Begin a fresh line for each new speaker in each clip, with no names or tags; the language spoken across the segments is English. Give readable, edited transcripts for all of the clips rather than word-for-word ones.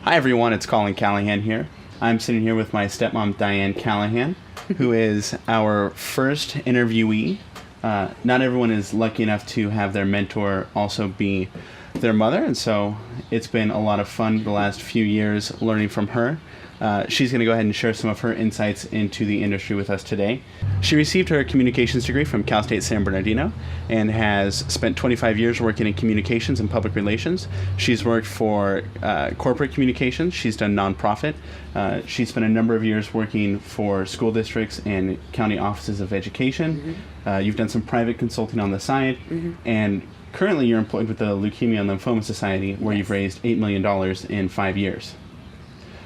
Hi everyone, it's Colin Callahan here. I'm sitting here with my stepmom, Diane Callahan, who is our first interviewee. Not everyone is lucky enough to have their mentor also be their mother, and so it's been a lot of fun the last few years learning from her. She's going to go ahead and share some of her insights into the industry with us today. She received her communications degree from Cal State San Bernardino and has spent 25 years working in communications and public relations. She's worked for corporate communications. She's done nonprofit. She's spent a number of years working for school districts and county offices of education. You've done some private consulting on the side, and currently you're employed with the Leukemia Lymphoma Society, where you've raised $8 million in 5 years.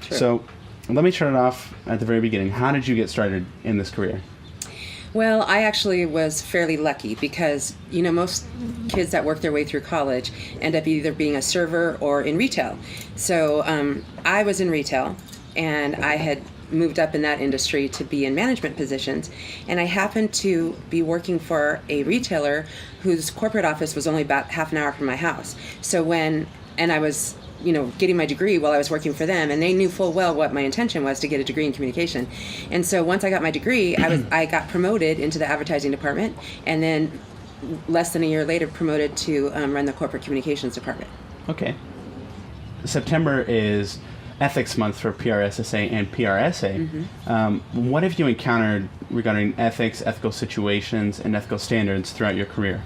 Sure.
So let me start it off at the very beginning. How did you get started in this career?
Well, I actually was fairly lucky because, most kids that work their way through college end up either being a server or in retail. So I was in retail, and I had moved up in that industry to be in management positions, and I happened to be working for a retailer whose corporate office was only about half an hour from my house. And I was getting my degree while I was working for them, and they knew full well what my intention was, to get a degree in communication. And so once I got my degree, I got promoted into the advertising department, and then less than a year later promoted to run the corporate communications department.
Okay. September is Ethics Month for PRSSA and PRSA. What have you encountered regarding ethics, ethical situations, and ethical standards throughout your career?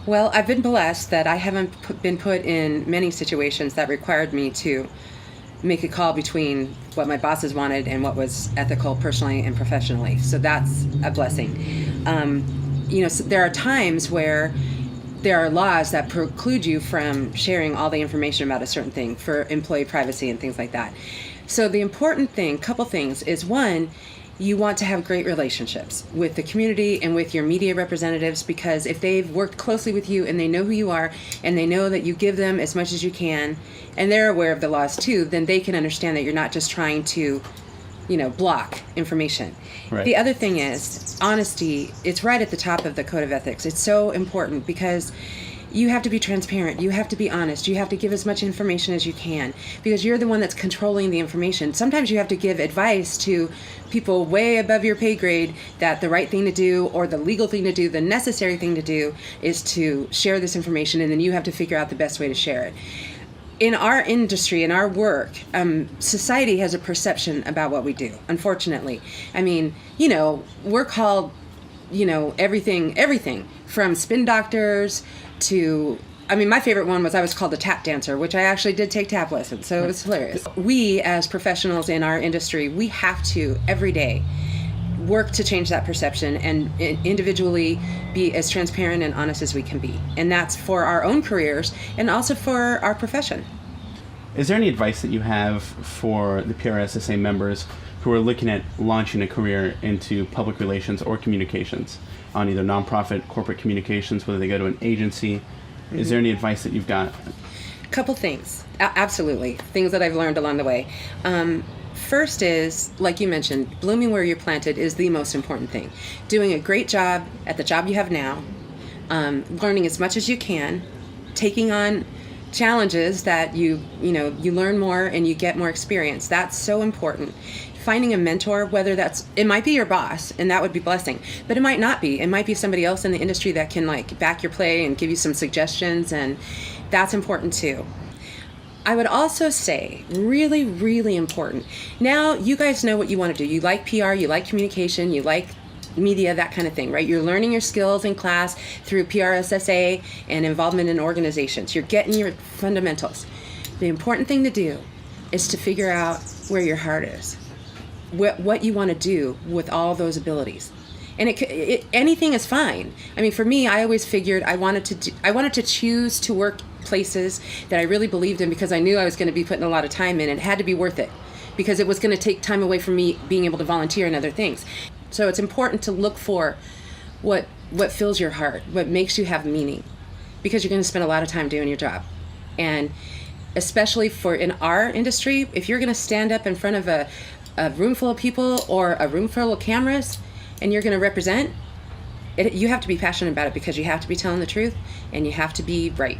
Well, I've been blessed that I haven't been put in many situations that required me to make a call between what my bosses wanted and what was ethical personally and professionally. So that's a blessing. So there are times where there are laws that preclude you from sharing all the information about a certain thing for employee privacy and things like that. So the important thing, couple things, is one, you want to have great relationships with the community and with your media representatives, because if they've worked closely with you and they know who you are and they know that you give them as much as you can, and they're aware of the laws too, then they can understand that you're not just trying to, block information.
Right.
The other thing is honesty. It's right at the top of the code of ethics. It's so important because you have to be transparent. You have to be honest. You have to give as much information as you can, because you're the one that's controlling the information. Sometimes you have to give advice to people way above your pay grade that the right thing to do, or the legal thing to do, the necessary thing to do, is to share this information, and then you have to figure out the best way to share it. In our industry, in our work, society has a perception about what we do, unfortunately. I mean, we're called, everything from spin doctors to, my favorite one was I was called a tap dancer, which I actually did take tap lessons, so it was hilarious. We, as professionals in our industry, we have to, every day, work to change that perception and individually be as transparent and honest as we can be. And that's for our own careers and also for our profession.
Is there any advice that you have for the PRSSA members who are looking at launching a career into public relations or communications on either nonprofit, corporate communications, whether they go to an agency? Is there any advice that you've got?
Couple things. Absolutely. Things that I've learned along the way. First is, like you mentioned, blooming where you're planted is the most important thing. Doing a great job at the job you have now, learning as much as you can, taking on challenges that you learn more and you get more experience. That's so important. Finding a mentor, it might be your boss, and that would be a blessing, but it might not be. It might be somebody else in the industry that can back your play and give you some suggestions, and that's important too. I would also say, really, really important. Now, you guys know what you want to do. You like PR, you like communication, you like media, that kind of thing, right? You're learning your skills in class through PRSSA and involvement in organizations. You're getting your fundamentals. The important thing to do is to figure out where your heart is, what you want to do with all those abilities. And anything is fine. For me, I always figured I wanted to choose to work places that I really believed in, because I knew I was going to be putting a lot of time in, and it had to be worth it, because it was going to take time away from me being able to volunteer and other things. So it's important to look for what fills your heart, what makes you have meaning, because you're going to spend a lot of time doing your job. And especially in our industry, if you're going to stand up in front of a room full of people or a room full of cameras and you're going to represent, you have to be passionate about it, because you have to be telling the truth and you have to be right.